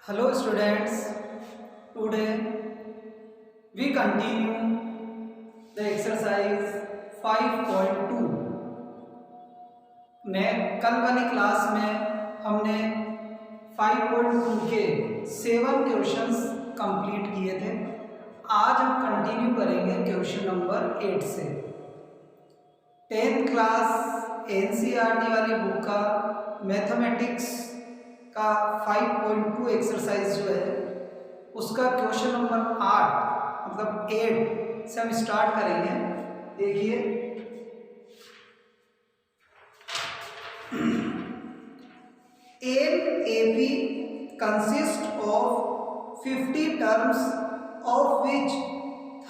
Hello students, today we continue the exercise 5.2। कल वाली class में हमने 5.2 के 7 क्वेश्चंस कंप्लीट किए थे। आज हम कंटिन्यू करेंगे क्वेश्चन नंबर 8 से। 10th क्लास एनसीईआरटी वाली बुक का मैथमेटिक्स का 5.2 एक्सरसाइज जो है उसका क्वेश्चन नंबर 8 मतलब 8 से हम स्टार्ट करेंगे। देखिए, an A P consist of 50 terms of which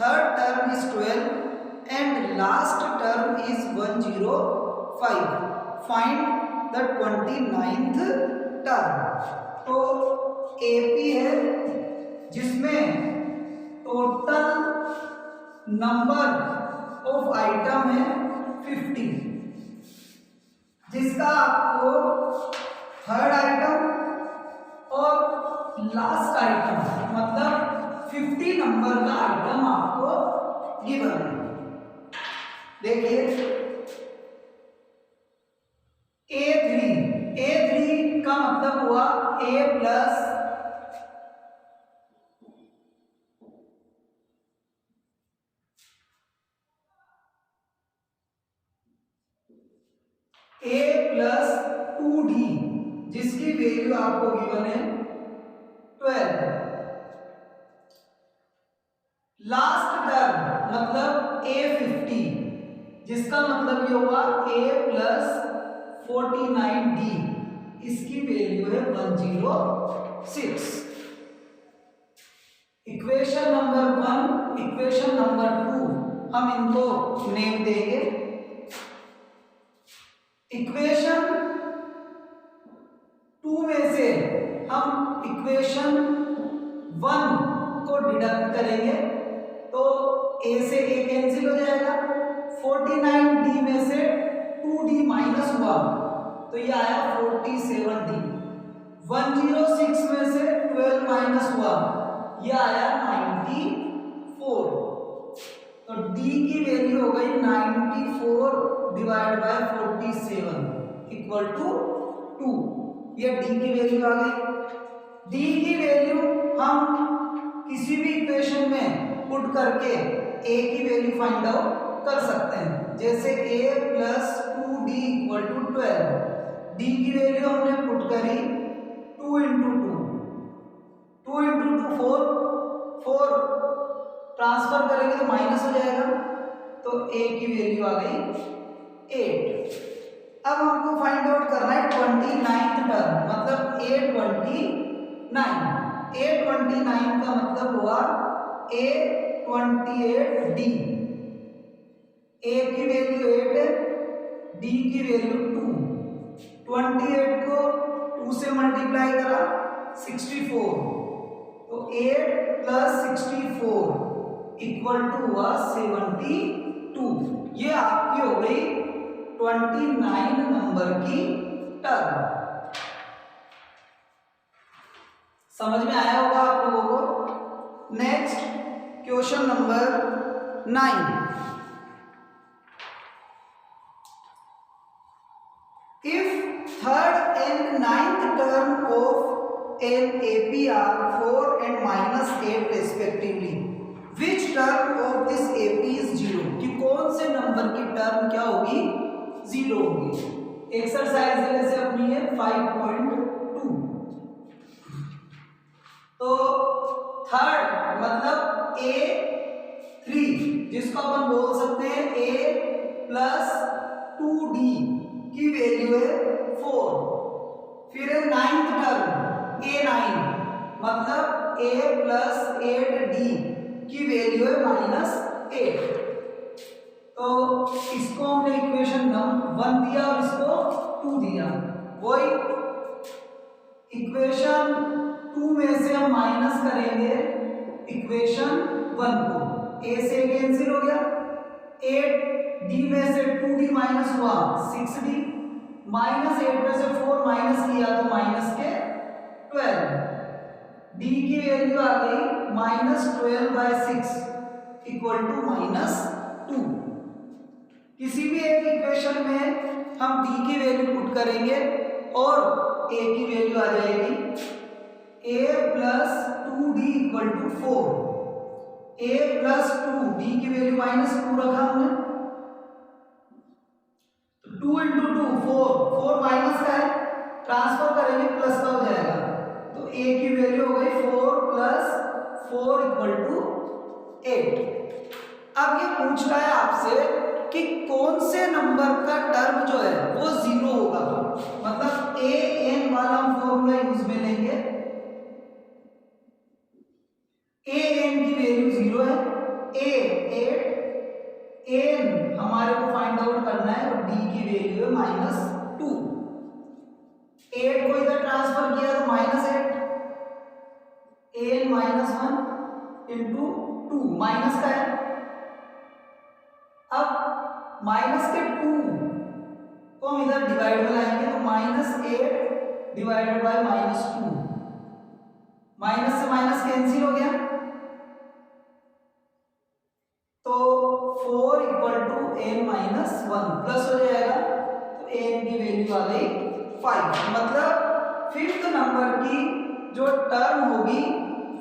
third term is 12 and last term is 105। Find the 29th term. तो एपी है जिसमें टोटल नंबर ऑफ आइटम है 50, जिसका आपको थर्ड आइटम और लास्ट आइटम मतलब 50 नंबर का आइटम आपको गिवन है। देखिए, A3 का मतलब हुआ A प्लस (2D) जिसकी वैल्यू आपको गिवन है 12। लास्ट टर्म मतलब A50 जिसका मतलब ये हुआ A प्लस 49D, इसकी वैल्यू है 106। इक्वेशन नंबर 1, इक्वेशन नंबर 2 हम इनको नेम देंगे। इक्वेशन 2 में से हम इक्वेशन 1 को डिडक्ट करेंगे तो A से A कैंसिल हो जाएगा। 49D में से 2D माइनस हुआ तो ये आया 47D। 106 में से 12 माइनस हुआ ये आया 94। तो D की वैल्यू हो गई 94 डिवाइड बाय 47 इक्वल टू 2। ये D की वैल्यू आ गई। D की वैल्यू हम किसी भी इक्वेशन में पुट करके A की वैल्यू फाइंड आउट कर सकते हैं। जैसे A plus 2D equal to 12। D की वैल्यू हमने पुट करी 2 इंटू 2 इंटू 2 4 ट्रांसफर करेंगे तो माइनस हो जाएगा तो A की वैल्यू आ गई 8। अब हमको फाइंड आउट करना है 29th टर्म मतलब A29 का मतलब हुआ A28D। A की वैल्यू 8 है, D की वैल्यू 2। 28 को 2 से मल्टीप्लाई करा 64 तो 8 प्लस 64 इक्वल टू हुआ 72। ये आपकी हो गई 29 नंबर की टर्म। समझ में आया होगा आप लोगों को। Next question number 9। If third and ninth term of an AP are 4 and minus 8 respectively, which term of this AP is 0? कि कौन से नंबर की टर्म क्या होगी? 0 होगी। एक्सरसाइज जैसे अपनी है 5.2। तो थर्ड मतलब A3 जिसको अपन बोल सकते हैं A प्लस 2D की वैल्यू है 4। फिर है नाइन्थ टर्म A9 मतलब A प्लस 8D की वैल्यू है -8। तो इसको हमने इक्वेशन 1 दिया और इसको 2 दिया। वही इक्वेशन 2 में से हम माइनस करेंगे इक्वेशन 1 को। A से कैंसिल हो गया, 8D में से 2D माइनस हुआ 6D, -8 में से 4 माइनस किया तो माइनस के 12। डी की वैल्यू आ गई -12/6 इक्वल टू -2। किसी भी एक इक्वेशन में हम डी की वैल्यू पुट करेंगे और ए की वैल्यू आ जाएगी a plus 2d equal to 4। a plus 2 d की वैल्यू -2 रखा हमने, तो 2 इंटू 2 4 माइनस का है, ट्रांसफर करेंगे प्लस का हो जाएगा, तो a की वैल्यू हो गई 4 प्लस 4 इक्वल टू 8। अब ये पूछ रहा है आपसे कि कौन से नंबर का टर्म जो है वो जीरो होगा, मतलब a n वाला हम फॉर्मूला यूज में लेंगे, a n की वैल्यू 0 है, a 8, n हमारे को फाइंड आउट करना है और d की वैल्यू है -2। 8 को इधर ट्रांसफर किया तो -8, an -1 इंटू 2 माइनस का है। अब माइनस के 2 को हम इधर डिवाइड में लाएंगे तो -8 डिवाइडेड बाय -2, माइनस से माइनस कैंसिल हो गया, तो 4 इक्वल टू n-1 प्लस हो जाएगा, तो n की वैल्यू आ गई 5। मतलब फिफ्थ नंबर की जो टर्म होगी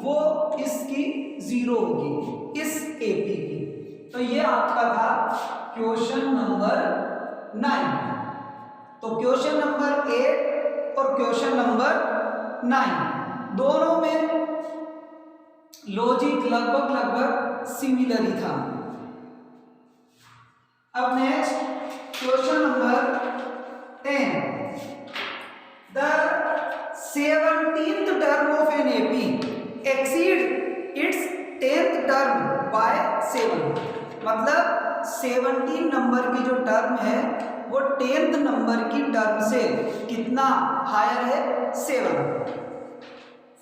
वो इसकी 0 होगी, इस एपी की। तो ये आपका था क्वेश्चन नंबर 9। तो क्वेश्चन नंबर 8 और क्वेश्चन नंबर 9 दोनों में लॉजिक लगभग सिमिलर ही था। अब next question number 10। The 17th term of an AP exceeds its 10th term by 7। मतलब 17 नंबर की जो टर्म है वो 10th नंबर की टर्म से कितना हायर है, 7।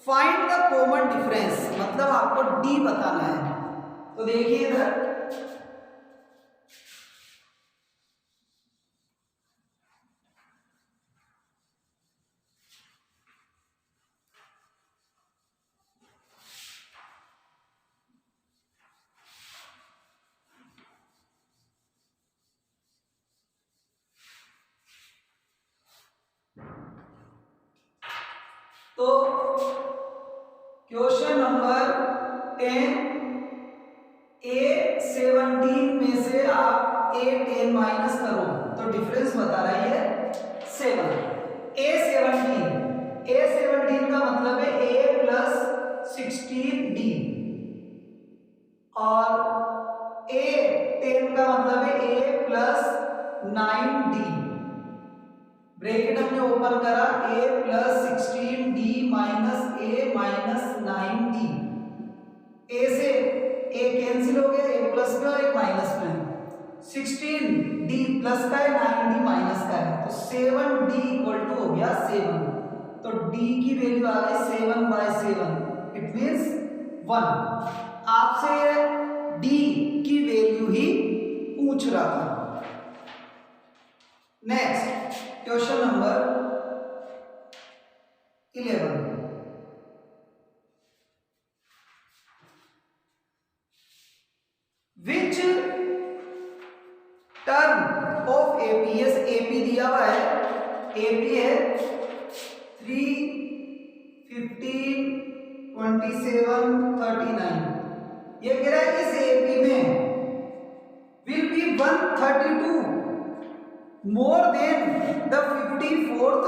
फाइंड द कॉमन डिफरेंस, मतलब आपको डी बताना है। तो देखिए इधर तो क्वेश्चन नंबर 10 A17 में से आप A10 माइनस करो तो डिफरेंस बता रही है 7। A17 का मतलब है A प्लस 16D और A10 का मतलब है A प्लस 9D। ब्रैकेट हमने ओपन करा, a plus 16d minus a minus 9d। a से a कैंसिल हो गया, a प्लस में और एक माइनस में, 16d प्लस का है 9d माइनस का है, तो 7d इक्वल टू हो गया 7। तो d की वैल्यू आ गई 7/7, इट मींस 1। आपसे ये d की वैल्यू ही पूछ रहा था। Next question number 11। Which term of APS, AP दिया हुआ है, एपी है 3, 15, 27, 39। ये कह रहा है इस एपी में will be 132 more than the 54th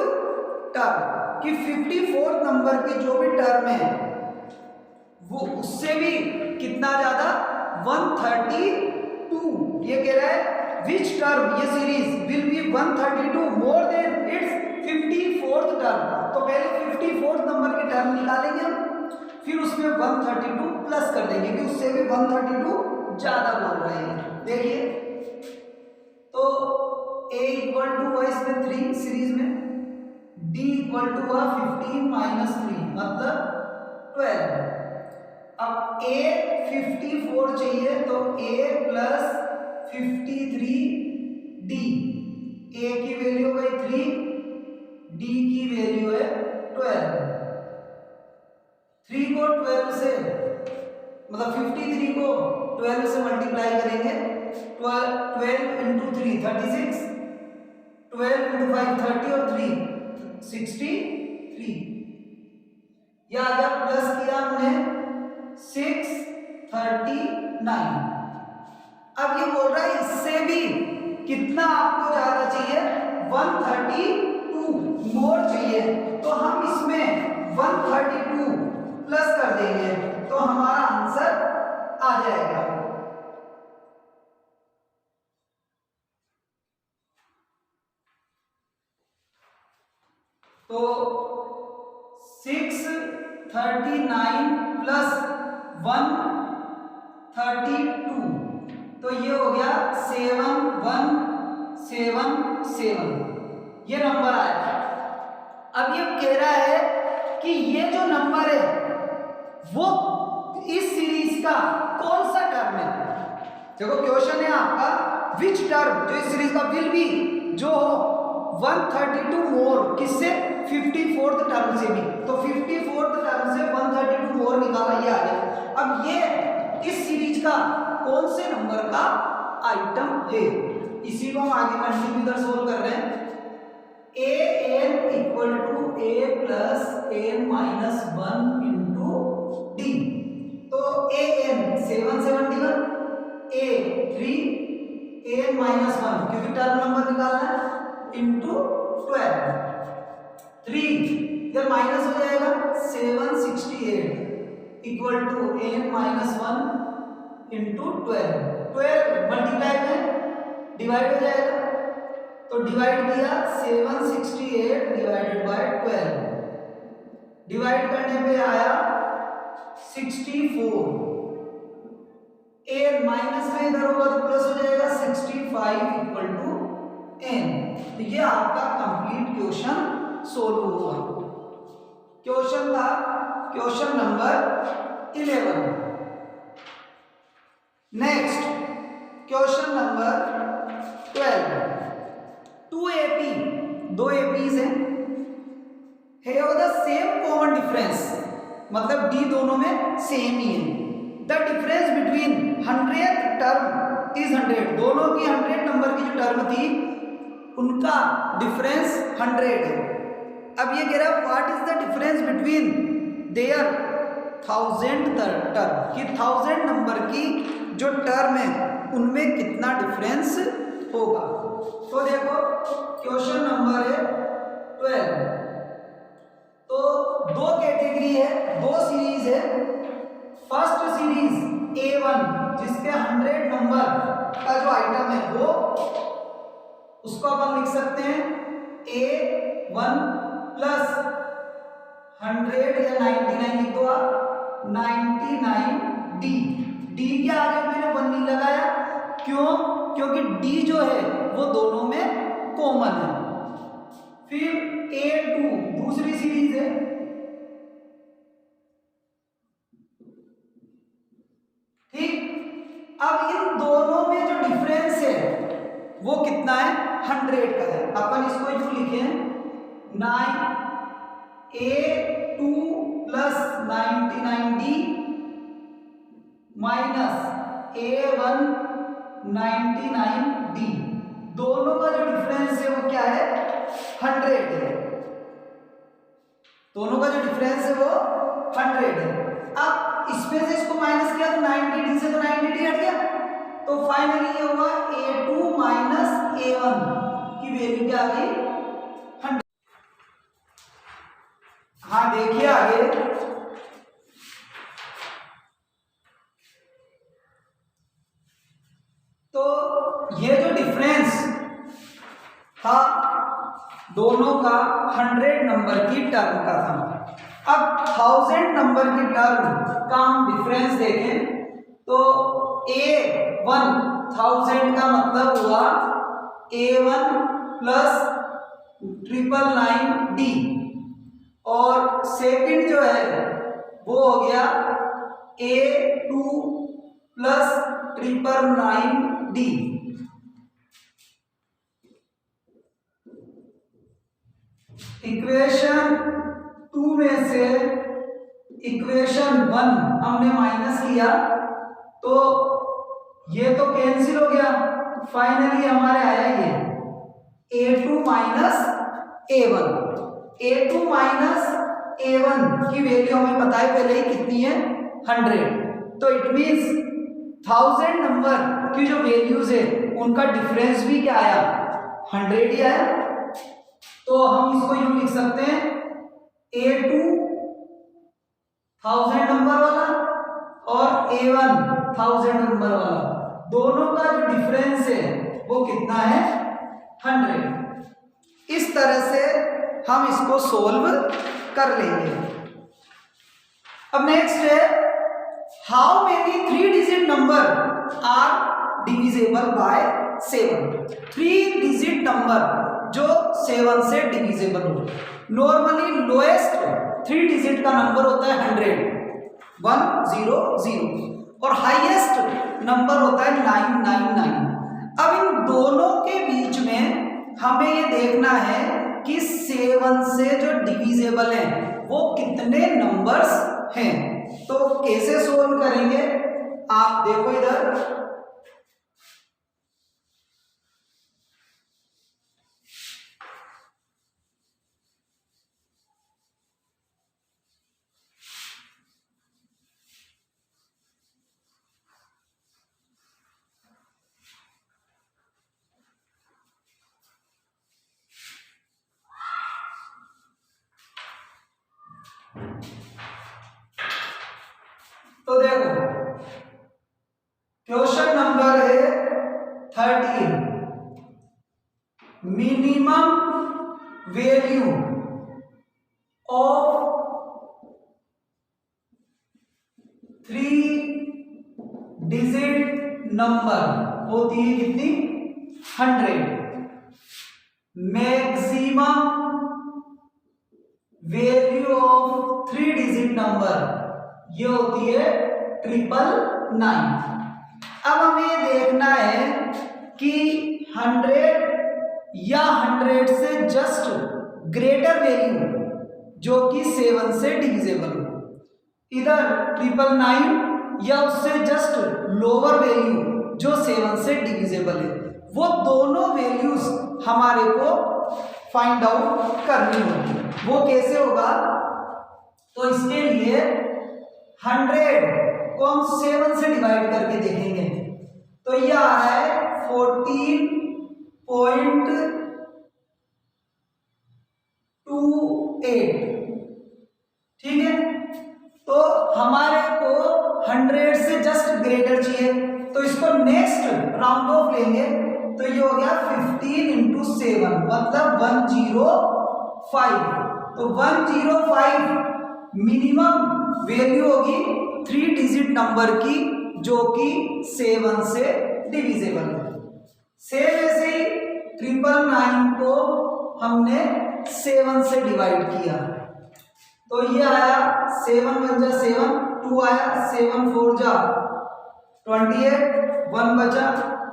term, कि 54th नंबर की जो भी टर्म है वो उससे भी कितना ज्यादा, 132। ये कह रहा है विच टर्म, ये series will be 132 more than it's 54th term. तो पहले 54th नंबर की टर्म निकालेंगे हम, फिर उसमें 132 प्लस कर देंगे कि उससे भी 132 ज्यादा बोल रहे हैं। देखिए तो a इक्वल टू हुआ इसमें 3 सीरीज में, d इक्वल टू हुआ 15 माइनस 3 मतलब 12। अब a 54 चाहिए तो a प्लस 53d, a की वैल्यू है 3, d की वैल्यू है 12। 3 12 से मतलब 53 को 12 से मल्टीप्लाई करेंगे, 12 इंटू 3 36, 12 इंटू 5 30 और 3 63। यह आ गया, प्लस किया हमने 639। अब ये बोल रहा है इससे भी कितना आपको ज्यादा चाहिए, 132 मोर चाहिए, तो हम इसमें 132 प्लस कर देंगे तो हमारा आंसर आ जाएगा। तो 639 प्लस 132, तो ये हो गया 7177, ये नंबर आया। अब ये कह रहा है कि ये जो नंबर है वो इस सीरीज का कौन सा टर्म है। देखो क्वेश्चन है आपका, विच टर्म, जो इस सीरीज का विल बी, जो 132 मोर, किससे, 54th टर्म से भी, तो 54th टर्म से 132 मोर निकाला, ये आ गया। अब ये इस सीरीज का कौन से नंबर का आइटम है, इसी को हम आगे कंटिन्यू इधर सोल्व कर रहे हैं। an equal to a plus n minus 1 into D, तो an 771, a 3, an माइनस 1 क्योंकि टर्म नंबर निकालना है, इंटू 12, 3 इधर माइनस हो जाएगा, 768 equal to an minus 1 into 12 multiply में डिवाइड हो जाएगा, तो डिवाइड किया 768 डिवाइडेड बाय 12, डिवाइड करने पे आया 64, n माइनस में इधर होगा तो प्लस हो जाएगा, 65 इक्वल टू n। तो ये आपका कंप्लीट क्वेश्चन सोल्व हुआ। क्वेश्चन था question number 11। Next question number 12, 2 AP, 2 APs हैं, have the same common difference, मतलब डी दोनों में सेम ही है। The difference between 100th term is 100, दोनों की 100 नंबर की जो टर्म थी उनका डिफरेंस 100 है। अब ये कह रहा है what is the difference between their 1000 term, कि 1000 नंबर की जो टर्म है उनमें कितना डिफरेंस होगा। तो देखो क्वेश्चन नंबर है 12, तो दो कैटेगरी है, दो सीरीज है। फर्स्ट सीरीज A1 जिसके 100 नंबर का जो आइटम है वो, उसको अपन लिख सकते हैं A1 प्लस 100 या 99 लिख दो आप, 99D, डी के आगे मैंने 1 नहीं लगाया, क्यों, क्योंकि डी जो है वो दोनों में कॉमन है। फिर A2 दूसरी सीरीज है, ठीक। अब इन दोनों में जो डिफरेंस है वो कितना है, 100 का है। अपन इसको जो लिखे 9A2 plus 99D minus A1 99D, दोनों का जो डिफरेंस है वो क्या है, 100 है। दोनों का जो डिफरेंस है वो 100 है। अब इसमें से इसको माइनस किया तो 90D से तो 90D हट गया, तो फाइनली ये हुआ A2 माइनस A1 की वैल्यू क्या आ गई, 100। हाँ देखिए आगे, तो ये जो डिफरेंस था दोनों का 100 नंबर की टर्म का था। अब 1000 नंबर की टर्म का हम डिफरेंस देखें तो A1 1000 का मतलब हुआ A1 प्लस 999D, और सेकंड जो है वो हो गया A2 प्लस 999D। इक्वेशन 2 में से इक्वेशन 1 हमने माइनस किया तो ये तो कैंसिल हो गया, फाइनली हमारे आया ये a2 minus a1। a2 minus a1 की वैल्यू हमें पता है पहले ही कितनी है, 100। तो इट मींस 1000 नंबर की जो वैल्यूज है उनका डिफरेंस भी क्या आया, 100 ही आया। तो हम इसको यूं लिख सकते हैं a2 1000 नंबर वाला और a1 1000 नंबर वाला, दोनों का जो डिफरेंस है वो कितना है, 100। इस तरह से हम इसको सोल्व कर लेंगे। अब नेक्स्ट है, how many 3 digit number are divisible by 7। 3 digit number जो 7 से डिविजिबल हो। नॉर्मली लोएस्ट 3 डिजिट का नंबर होता है 100, 100, और हाईएस्ट नंबर होता है 999। अब इन दोनों के बीच में हमें ये देखना है कि 7 से जो डिविजिबल है वो कितने नंबर्स हैं। तो कैसे सोल्व करेंगे, आप देखो इधर, तो देखो क्वेश्चन नंबर है 13, minimum value of 3 digit number होती है कितनी, 100। Maximum value of 3 digit number ये होती है 999। अब हमें देखना है कि 100 या 100 से जस्ट ग्रेटर वैल्यू जो कि 7 से डिविजिबल हो। इधर 999 या उससे जस्ट लोअर वैल्यू जो 7 से डिविजिबल है, वो दोनों वैल्यूज हमारे को फाइंड आउट करनी होगी। वो कैसे होगा, तो इसके लिए 100 को हम 7 से डिवाइड करके देखेंगे। तो ये आ रहा है 14.28, ठीक है। तो हमारे को 100 से जस्ट ग्रेटर चाहिए, तो इसको नेक्स्ट राउंड ऑफ लेंगे तो ये हो गया 15 इंटू 7 मतलब 105। तो 105 मिनिमम वैल्यू होगी 3 डिजिट नंबर की जो कि 7 से डिविजिबल है। सेम ऐसे ही 999 को हमने 7 से डिवाइड किया तो ये आया 7 1 जा 7, 2 आया 7 4 जा 28, 1 बचा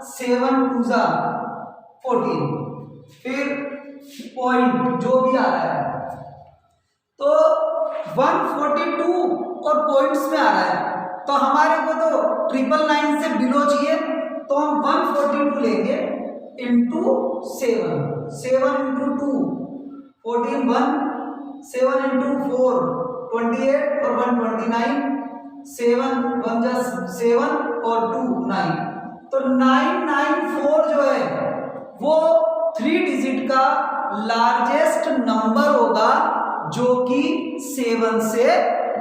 7 2 जा 14, फिर पॉइंट जो भी आ रहा है तो 142 और पॉइंट्स में आ रहा है। तो हमारे को तो 999 से बिलो चाहिए, तो हम 142 लेंगे इंटू 7, 7 इंटू 2 14, 1 7 इंटू 4 28 और 129, 7 1 जा 7 और 2 9। तो 994 जो है वो 3 डिजिट का लार्जेस्ट नंबर होगा जो कि 7 से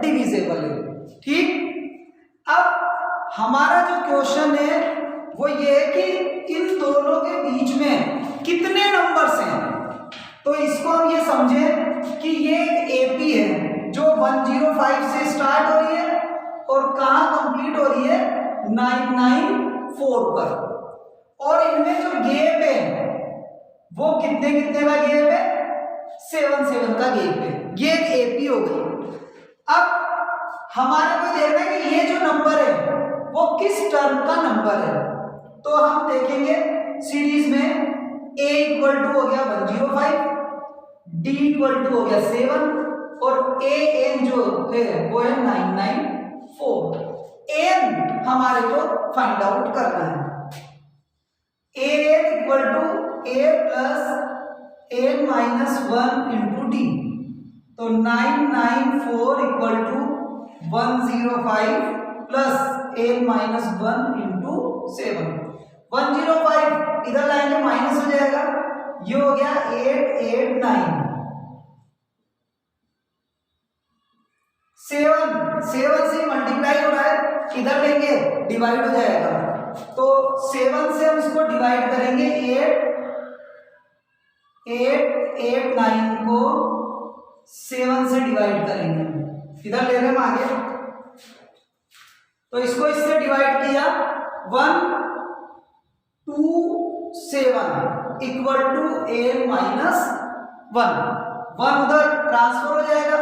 डिविजिबल है, ठीक। अब हमारा जो क्वेश्चन है वो ये है कि इन दोनों के बीच में कितने नंबर्स हैं। तो इसको हम ये समझें कि ये एक एपी है जो 105 से स्टार्ट हो रही है और कहाँ कंप्लीट हो रही है, 994 पर, और इनमें जो गैप है वो कितने कितने का गैप है, 7 7 का गैप है। ये एक एपी हो गई। अब हमारे को देखना है कि ये जो नंबर है वो किस टर्म का नंबर है। तो हम देखेंगे सीरीज में a इक्वल टू हो गया 105, d इक्वल टू हो गया 7 और ए एन जो है वो है 994। एन हमारे को फाइंड आउट करना है। A N equal to A plus N minus 1 into D, तो 994 equal to 105 plus N minus 1 into 7। 105 इधर लाएंगे माइनस हो जाएगा, ये हो गया 889। 7 से मल्टीप्लाई हो रहा है, इधर लेंगे डिवाइड हो जाएगा, तो 7 से हम इसको डिवाइड करेंगे, 889 को 7 से डिवाइड करेंगे, इधर ले रहे हम आगे, तो इसको इससे डिवाइड किया 127 इक्वल टू एन माइनस 1 उधर ट्रांसफर हो जाएगा,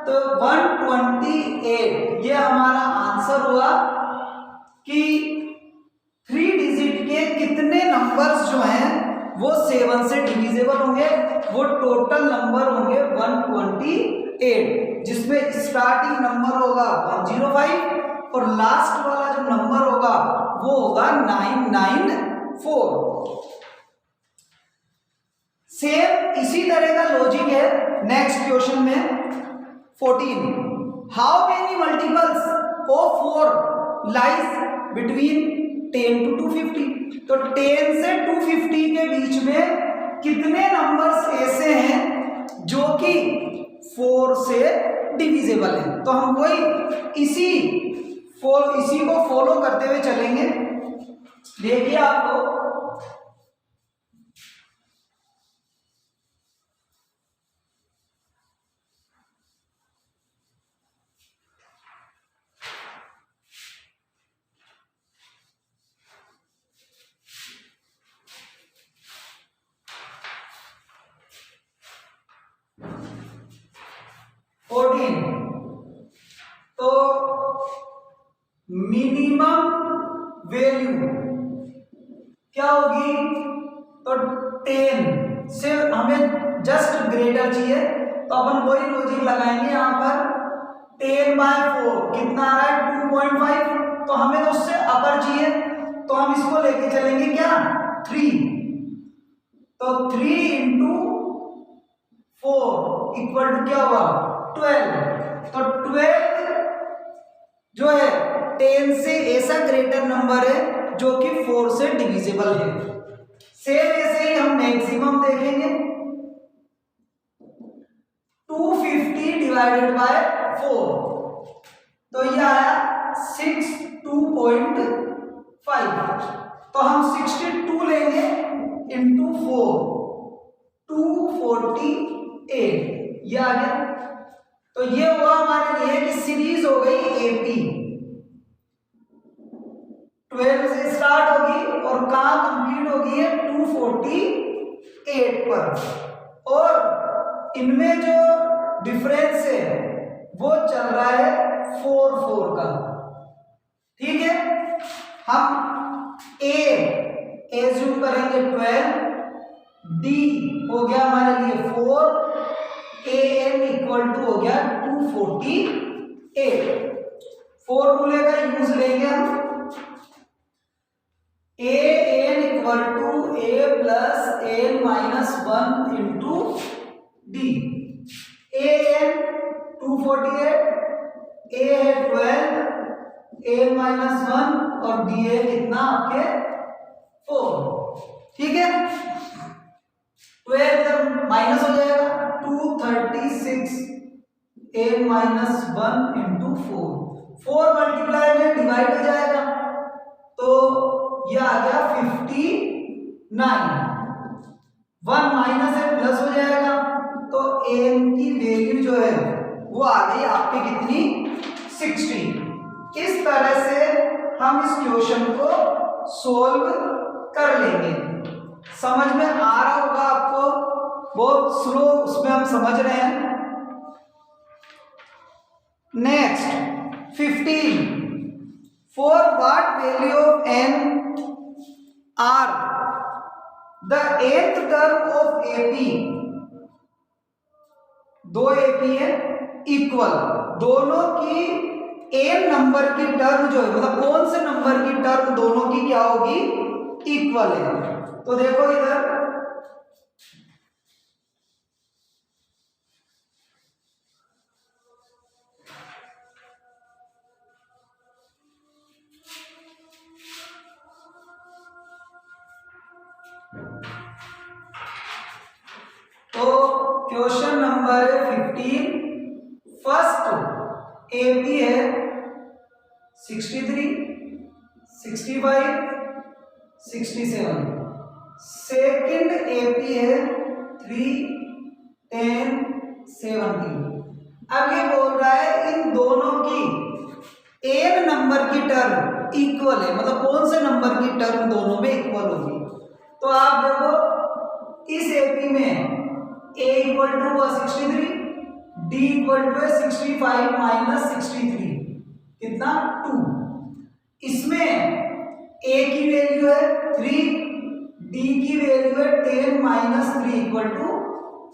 तो 128 ये हमारा आंसर हुआ कि 3 डिजिट के कितने नंबर्स जो हैं वो 7 से डिविजिबल होंगे, वो टोटल नंबर होंगे 128, जिसमें स्टार्टिंग नंबर होगा 105 और लास्ट वाला जो नंबर होगा वो होगा 994। सेम इसी तरह का लॉजिक है नेक्स्ट क्वेश्चन में 14। How many multiples of 4 lies between 10 to 250? तो 10 से 250 के बीच में कितने नंबर्स ऐसे हैं जो कि 4 से डिविजिबल है? तो हम वही इसी को फॉलो करते हुए चलेंगे। देखिए आपको तो मिनिमम वैल्यू क्या होगी? तो 10 से हमें जस्ट ग्रेटर चाहिए, तो अपन वही लॉजिक लगाएंगे यहाँ पर। 10/4 कितना आ रहा है? 2.5, तो हमें तो उससे अपर चाहिए, तो हम इसको लेके चलेंगे क्या? 3, तो 3 इंटू 4 इक्वल टू क्या हुआ? 12। तो 12 जो है 10 से ऐसा ग्रेटर नंबर है जो कि 4 से डिविजिबल है। सेम ऐसे ही हम मैक्सिमम देखेंगे, 250 डिवाइडेड बाय 4, तो ये आया 62.5, तो हम 62 लेंगे इंटू 4, 248, ये आ गया। तो ये हुआ हमारे लिए कि सीरीज हो गई एपी, 12 से स्टार्ट होगी और कहां कंप्लीट होगी है? 248 पर, और इनमें जो डिफरेंस है वो चल रहा है 4 का। ठीक है, हम एज्यूम करेंगे 12, डी हो गया हमारे लिए 4, an इक्वल टू हो गया 248। फॉर्मूले का यूज लेंगे हम, an equal to a plus n minus 1 into D. an 248, a है 12, n माइनस 1 और डी है कितना आपके 4। ठीक है, 12 इधर माइनस हो जाएगा, 236 n माइनस 1 इंटू 4 मल्टीप्लाई में डिवाइड हो जाएगा, तो यह आ गया 59, 1 माइनस है प्लस हो जाएगा, तो n की वैल्यू जो है वो आ गई आपकी कितनी? 60। इस तरह से हम इस क्वेश्चन को सोल्व कर लेंगे। समझ में आ रहा होगा आपको, बहुत स्लो उसमें हम समझ रहे हैं। Next 15, for what value of n are the nth term of AP. 2 AP है, इक्वल, दोनों की एन नंबर की टर्म जो है, मतलब कौन से नंबर की टर्म दोनों की क्या होगी, इक्वल है। तो देखो इधर तो क्वेश्चन नंबर 15, फर्स्ट एपी है 63, 65, 67, सेकंड एपी है 3, 10, 17। अब ये बोल रहा है इन दोनों की एन नंबर की टर्म इक्वल है, मतलब कौन से नंबर की टर्म दोनों में इक्वल होगी। तो आप देखो इस एपी में a इक्वल टू हुआ 63, d इक्वल टू है 65 माइनस 63, कितना 2। इसमें a की वैल्यू है 3, d की वैल्यू है 10 माइनस 3 इक्वल टू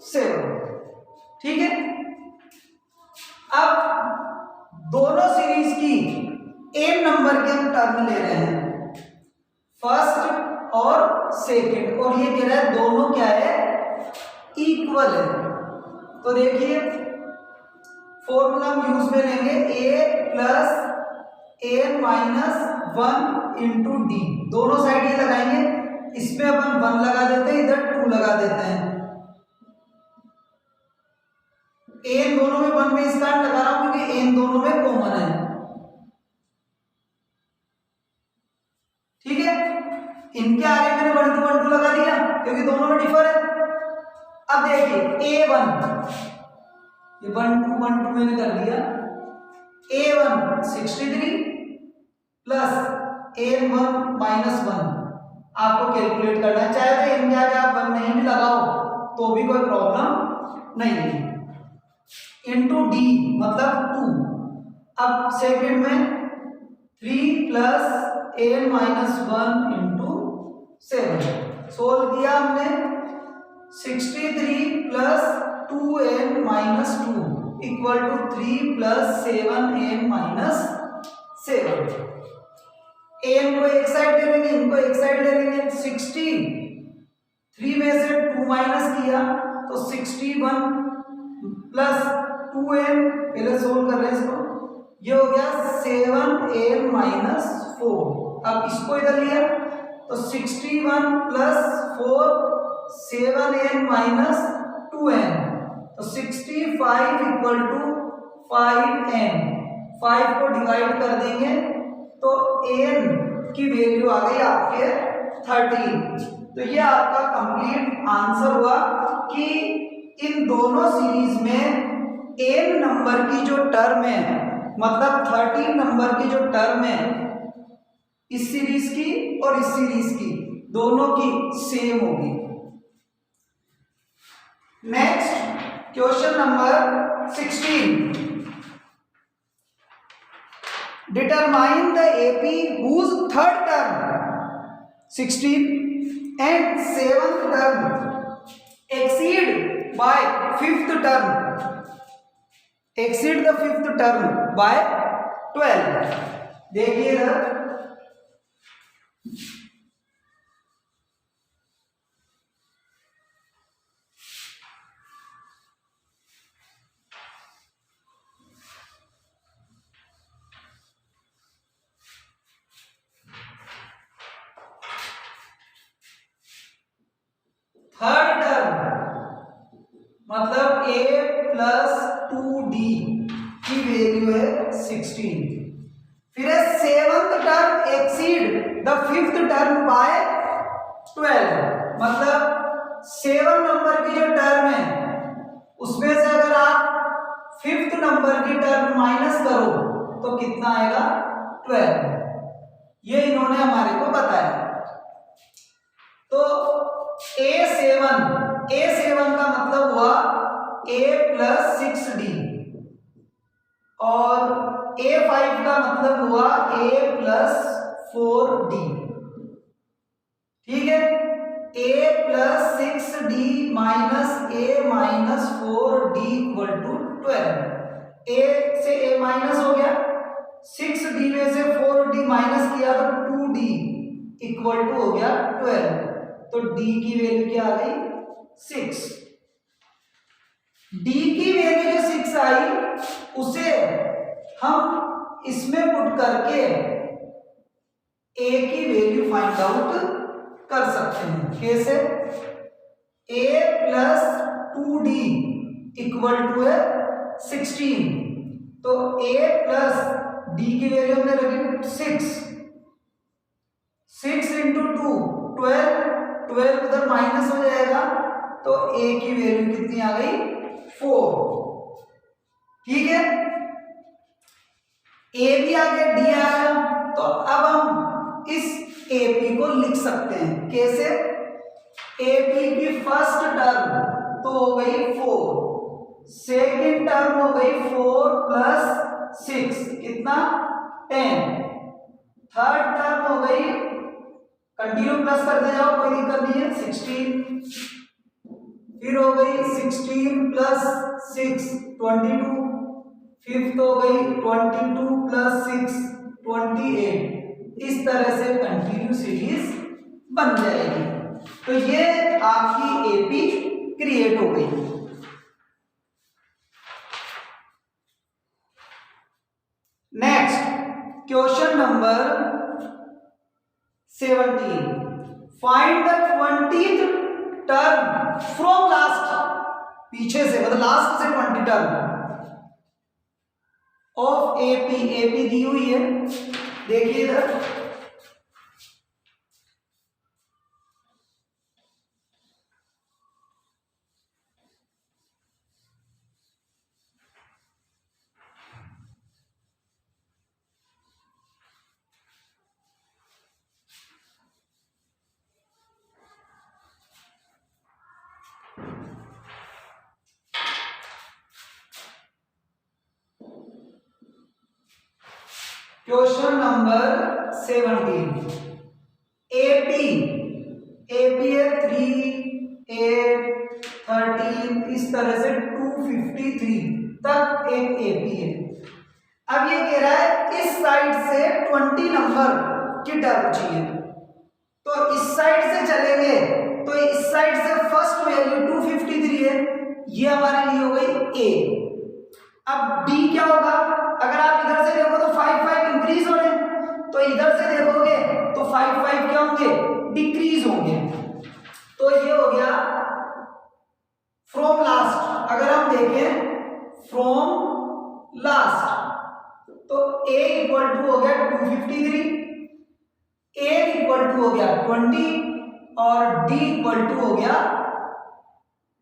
7। ठीक है, अब दोनों सीरीज की n नंबर के हम टर्म ले रहे हैं, फर्स्ट और सेकंड, और ये कह रहा है दोनों क्या है, इक्वल है। तो देखिए फॉर्मूला हम यूज में लेंगे, a plus N minus 1 into D, दोनों साइड ये लगाएंगे, इसमें अपन 1 लगा देते हैं, इधर 2 लगा देते हैं। एन दोनों में 1 में इसका लगा रहा हूं क्योंकि एन दोनों में कॉमन है। ठीक है, इनके आगे मैंने 1 2 1 2 लगा दिया क्योंकि दोनों में डिफर है। अब देखिए a1, ये 1 2 1 2 मैंने कर दिया, a1 63 प्लस a1 माइनस 1 आपको कैलकुलेट करना है, चाहे तो इनके आगे आप 1 नहीं भी लगाओ तो भी कोई प्रॉब्लम नहीं है, इंटू डी मतलब 2। अब सेकंड में 3 plus N minus 1 into 7, solve किया हमने, 63 plus 2n minus 2 equal to 3 plus 7n minus 7। N को एक साइड ले लेंगे, इनको एक साइड ले लेंगे, 63 में से 2 माइनस किया तो 61 प्लस 2n, पहले सोल्व कर रहे हैं इसको, ये हो गया 7n माइनस 4। अब इसको इधर लिया तो 61 प्लस 4 7n माइनस 2n, तो 65 इक्वल टू 5n, 5 को डिवाइड कर देंगे तो n की वैल्यू आ गई आपके 13। तो ये आपका कंप्लीट आंसर हुआ कि इन दोनों सीरीज में n नंबर की जो टर्म है, मतलब 13 नंबर की जो टर्म है इस सीरीज की और इस सीरीज की, दोनों की सेम होगी। Next question number 16, determine the AP whose third term 16 and seventh term exceed by fifth term, exceed the fifth term by 12। देखिए थर्ड टर्म मतलब a प्लस 2d की वैल्यू है 16, फिर है seventh term exceed the fifth term by 12, मतलब 7 number की जो term है उसमें से अगर आप फिफ्थ नंबर की टर्म माइनस करो तो कितना आएगा 12, ये इन्होंने हमारे को बताया। तो A7 का मतलब हुआ a प्लस 6d और A5 का मतलब हुआ a प्लस 4d। ठीक है, a plus 6d minus a minus 4d equal to 12। A से ए माइनस हो गया, 6d में से 4d माइनस किया तो 2d इक्वल टू हो गया 12। तो d की वैल्यू क्या आ गई 6। d की वैल्यू जो 6 आई उसे हम इसमें पुट करके a की वैल्यू फाइंड आउट कर सकते हैं। कैसे? a plus 2d equal to है 16। तो a प्लस d की वैल्यू हमने रखी 6, 6 इंटू 2 12, 12 उधर माइनस हो जाएगा तो a की वैल्यू कितनी आ गई 4। ठीक है, a भी आ गया d आ गया। तो अब हम इस AP को लिख सकते हैं। कैसे? AP की फर्स्ट टर्म तो हो गई 4, सेकेंड टर्म हो गई 4 प्लस 6 कितना 10, थर्ड टर्म हो गई, कंटिन्यू प्लस करते जाओ कोई दिक्कत नहीं है, 16, फिर हो गई 16 प्लस 6 22, फिफ्थ हो गई 22 प्लस 6 28। इस तरह से कंटिन्यू सीरीज बन जाएगी। तो ये आपकी एपी क्रिएट हो गई। Next question number 17, find the 20th term from last, पीछे से मतलब लास्ट से 20 टर्म ऑफ एपी। एपी दी हुई है, देखिए इधर क्वेश्चन नंबर 17, एपी है 3 8 13, इस तरह से 253 तक एक एपी है। अब ये कह रहा है इस साइड से 20 नंबर की टर्म चाहिए, तो इस साइड से चलेंगे तो इस साइड से फर्स्ट वैल्यू 253 है, ये हमारे लिए हो गई ए। अब डी क्या होगा? अगर आप इधर से देखो तो 5 5 इंक्रीज हो रहे हैं, तो इधर से देखोगे तो 5 5 क्या होंगे डिक्रीज होंगे। तो ये हो गया फ्रॉम लास्ट। अगर हम देखें फ्रॉम लास्ट तो a इक्वल टू हो गया 253, a इक्वल टू हो गया 20 और d इक्वल टू हो गया,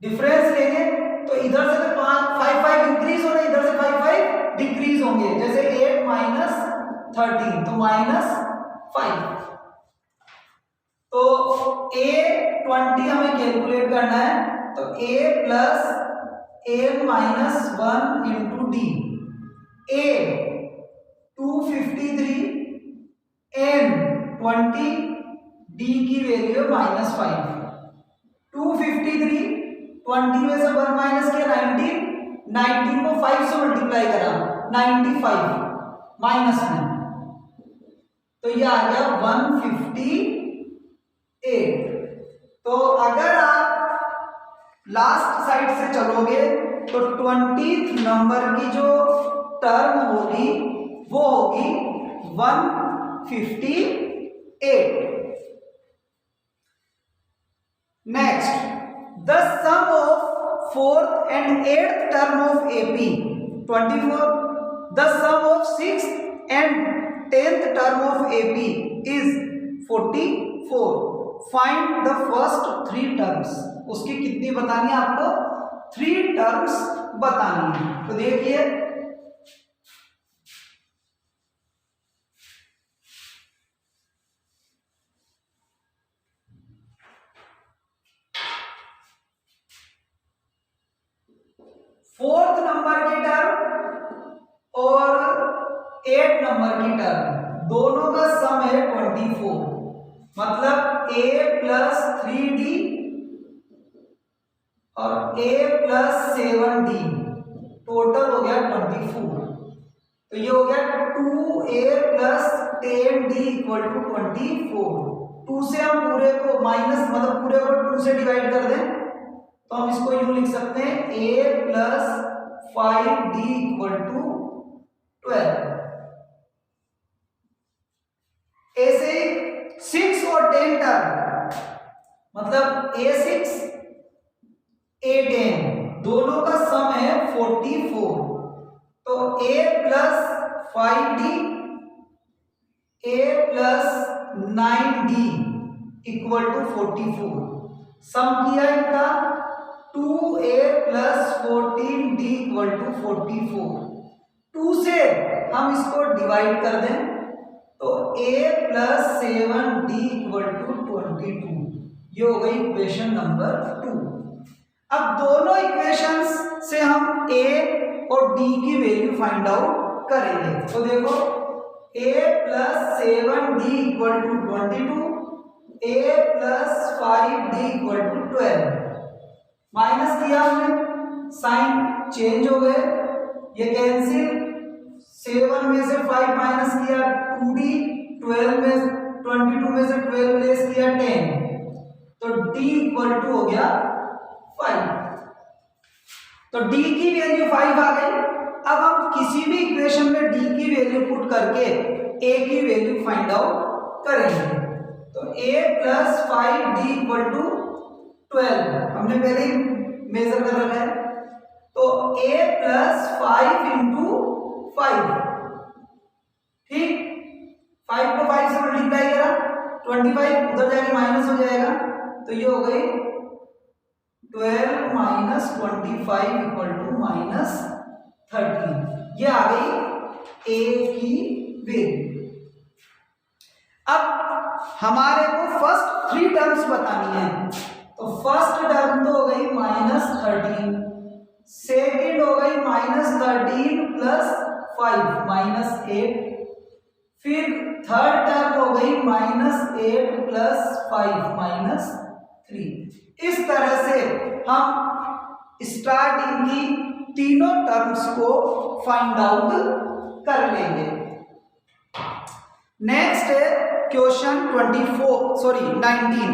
डिफरेंस लेंगे तो इधर से तो 5 5 इंक्रीज हो रहे, इधर से 5 5 डिक्रीज होंगे। जैसे 8 माइनस 13 तो -5। तो a 20 हमें कैलकुलेट करना है, तो a plus a minus 1 into D, a 253 n 20, d की वैल्यू -5। 253 20 में से 1 माइनस किया 19, 19 को 5 से मल्टीप्लाई करा 95 माइनस में, तो ये आ गया 158। तो अगर आप लास्ट साइड से चलोगे तो 20th नंबर की जो टर्म होगी वो होगी 158। Next, the sum of 4th and 8th term of AP 24, the sum of 6th and 10th term of AP is 44, find the first 3 terms। उसकी कितनी बतानी है आपको? 3 terms बतानी है। तो देखिए फोर्थ नंबर की टर्म और 8 नंबर की टर्म दोनों का सम है 24, मतलब a प्लस 3d और a प्लस 7d टोटल हो गया 24। तो ये हो गया 2a plus 10d equal to 24। 2 से हम पूरे को माइनस मतलब पूरे को 2 से डिवाइड कर दें तो हम इसको यूं लिख सकते हैं a plus 5d equal to 12। ऐसे 6 और 10 टर्म मतलब a6 a10 दोनों का सम है 44। तो a plus 5d a plus 9d equal to 44। Sum किया इनका 2a plus 14d equal to 44। 2 से हम इसको डिवाइड कर दें तो a plus 7d equal to 22। ये हो गई इक्वेशन नंबर 2। अब दोनों इक्वेशंस से हम a और d की वैल्यू फाइंड आउट करेंगे। तो देखो a plus 7d equal to 22, a plus 5d equal to 12। Minus किया हमने, साइन चेंज हो गए, ये कैंसिल। 7 में से 5 माइनस किया 2d, 12 में 22 में से 12 लेस किया 10, तो d इक्वल टू हो गया 5। तो d की वैल्यू 5 आ गई। अब हम किसी भी इक्वेशन में d की वैल्यू पुट करके a की वैल्यू फाइंड आउट करेंगे। तो a plus 5d equal to 12 हमने पहले ही मेजर कर रखा है। तो a प्लस 5 इंटू 5, ठीक, 5 को 5 से मल्टीप्लाई करा 25, उधर जाके माइनस हो जाएगा तो ये हो गई 12 माइनस 25 इक्वल टू माइनस 13। ये आ गई a की वैल्यू। अब हमारे को फर्स्ट 3 टर्म्स बतानी है। तो फर्स्ट टर्म तो हो गई माइनस 13, सेकेंड हो गई माइनस 13 प्लस 5 माइनस 8, फिर थर्ड टर्म हो गई माइनस 8 प्लस 5 माइनस 3। इस तरह से हम स्टार्टिंग की तीनों टर्म्स को फाइंड आउट कर लेंगे। नेक्स्ट है question 19।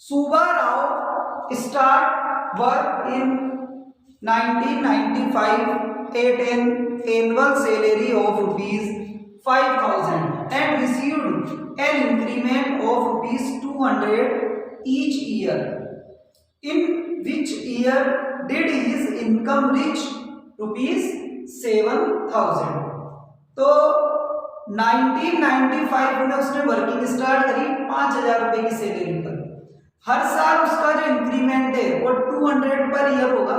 Subbarao start work in 1995 at an annual salary of ₹5,000 and received an increment of ₹200 each year. In which year did his income reach ₹7,000? तो 1995 में उसने वर्किंग स्टार्ट करी 5,000 रुपए की सैलरी पर। हर साल उसका जो इंक्रीमेंट है वो 200 पर ईयर होगा।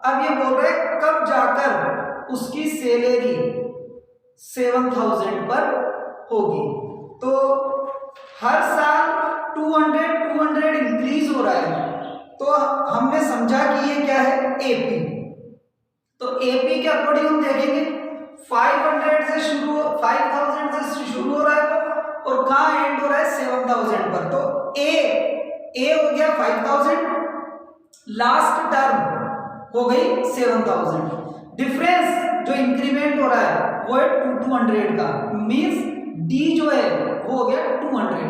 अब ये बोल रहे हैं कब जाकर उसकी सैलरी 7,000 पर होगी। तो हर साल 200 इंक्रीज हो रहा है। तो हमने समझा कि ये क्या है, एपी। तो एपी के अकॉर्डिंग हम देखेंगे 5,000 से शुरू हो रहा है और कहाँ एंड हो रहा है 7,000 पर। तो ए हो गया 5,000, लास्ट टर्म हो गई 7,000। डिफरेंस जो इंक्रीमेंट हो रहा है वो है 200 का, मींस डी जो है वो हो गया 200।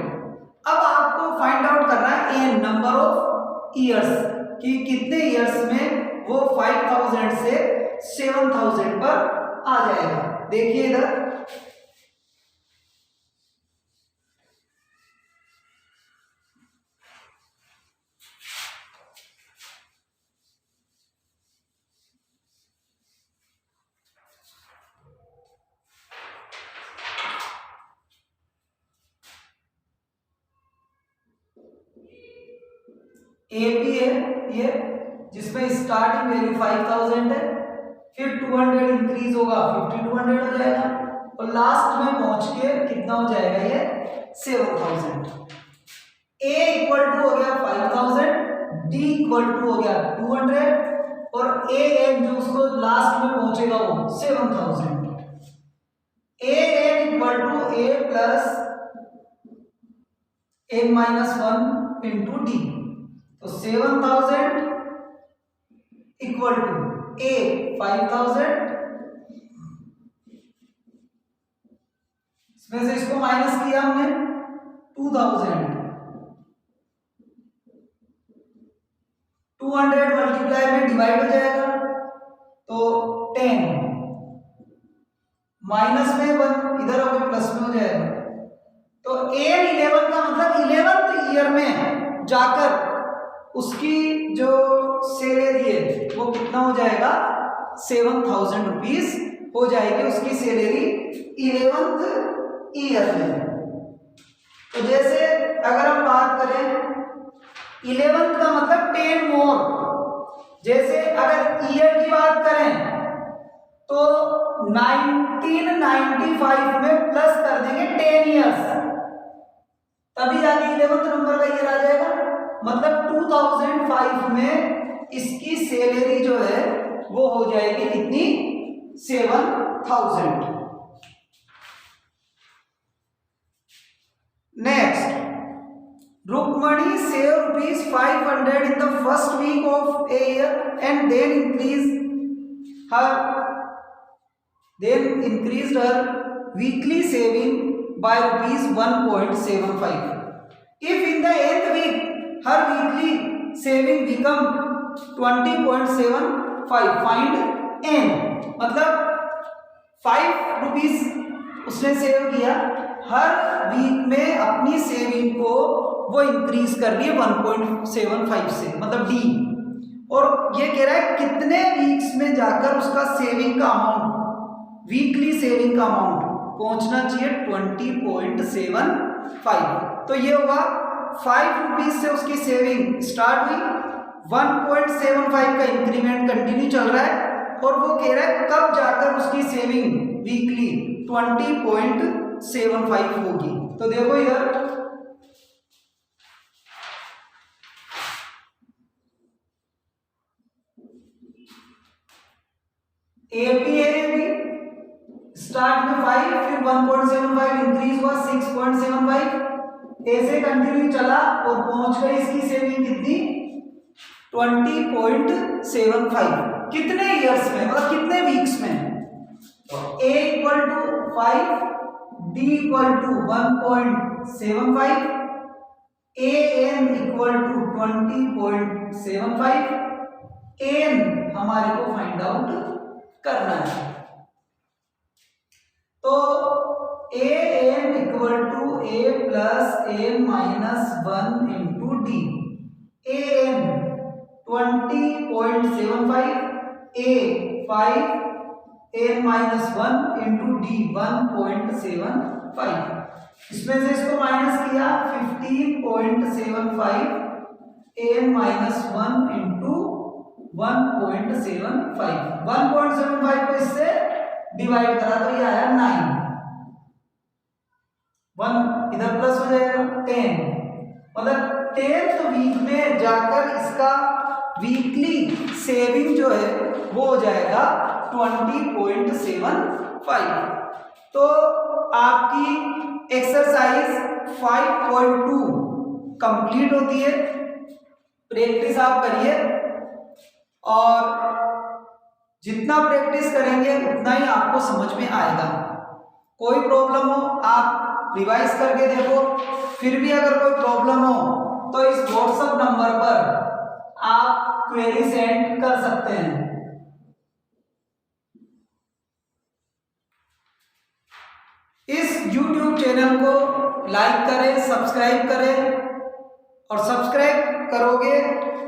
अब आपको फाइंड आउट करना है ए नंबर ऑफ ईयर्स कि कितने ईयर्स में वो 5,000 से 7,000 पर आ जाएगा। देखिए इधर एपी है ये, जिसमें स्टार्टिंग वैल्यू 5,000 है, फिर 200 इंक्रीज होगा 5,200 हो जाएगा और लास्ट में पहुंच के कितना हो जाएगा ये 7,000। ए इक्वल टू हो गया 5,000, डी इक्वल टू हो गया 200 और ए एन जो उसको लास्ट में पहुंचेगा वो 7,000। A N equal to A plus N minus 1 into D. तो 7,000 इक्वल टू ए 5,000 इसमें से इसको माइनस किया हमने 2000, 200 मल्टीप्लाई में डिवाइड हो जाएगा तो 10, माइनस में 1 इधर होकर प्लस में हो जाएगा। तो AN11 का मतलब 11th ईयर में जाकर उसकी जो सैलरी है वो कितना हो जाएगा, 7000 रुपीज हो जाएगी उसकी सैलरी 11th ईयर में। तो जैसे अगर हम बात करें 11th का मतलब 10 मोर, जैसे अगर ईयर की बात करें तो 1995 में प्लस कर देंगे 10 इयर्स, तभी जाके 11th नंबर का ईयर आ जाएगा। मतलब 2005 में इसकी सैलरी जो है वो हो जाएगी कितनी, 7000। Next, Rukmini save ₹500 in the first week of a year and then increased her weekly saving by ₹1.75. If in the 8th week her weekly saving become 20.75, find n। मतलब 5 रुपीज उसने सेव किया, हर वीक में अपनी सेविंग को वो increase कर रही है 1.75 से, मतलब डी। और ये कह रहा है कितने वीक्स में जाकर उसका सेविंग का अमाउंट, वीकली सेविंग का अमाउंट पहुंचना चाहिए 20.75। तो ये होगा 5 रुपीज से उसकी सेविंग स्टार्ट हुई, 1.75 का इंक्रीमेंट कंटिन्यू चल रहा है, और वो कह रहा है कब जाकर उसकी सेविंग वीकली 20.75 होगी। तो देखो इधर एपीए स्टार्ट में 5, फिर 1.75 इंक्रीज हुआ 6.75, ऐसे कंटिन्यू चला और पहुंच गई इसकी सेविंग कितनी, 20.75। कितने इयर्स में, मतलब कितने वीक्स में? तो A = 5, D = 1.75, AN = 20.75, AN हमारे को फाइंड आउट करना है। तो AN = A + A - 1 × D, AN 20.75, A 5, AN - 1 × D 1.75। इसमें से इसको माइनस किया 15.75, AN - 1 × 1.75, 1.75 को इससे डिवाइड करा तो ये आया 9, 1 इधर प्लस हो जाएगा 10, मतलब 10th वीक में जाकर इसका वीकली सेविंग जो है वो हो जाएगा 20.75। तो आपकी एक्सरसाइज 5.2 कंप्लीट होती है। प्रैक्टिस आप करिए, और जितना प्रैक्टिस करेंगे उतना ही आपको समझ में आएगा। कोई प्रॉब्लम हो आप रिवाइज करके देखो, फिर भी अगर कोई प्रॉब्लम हो तो इस व्हाट्सएप नंबर पर आप क्वेरी सेंड कर सकते हैं। इस YouTube चैनल को लाइक करें, सब्सक्राइब करें, और सब्सक्राइब करोगे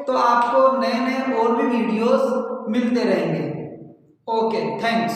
तो आपको नए नए और भी वीडियोस मिलते रहेंगे। Okay, thanks.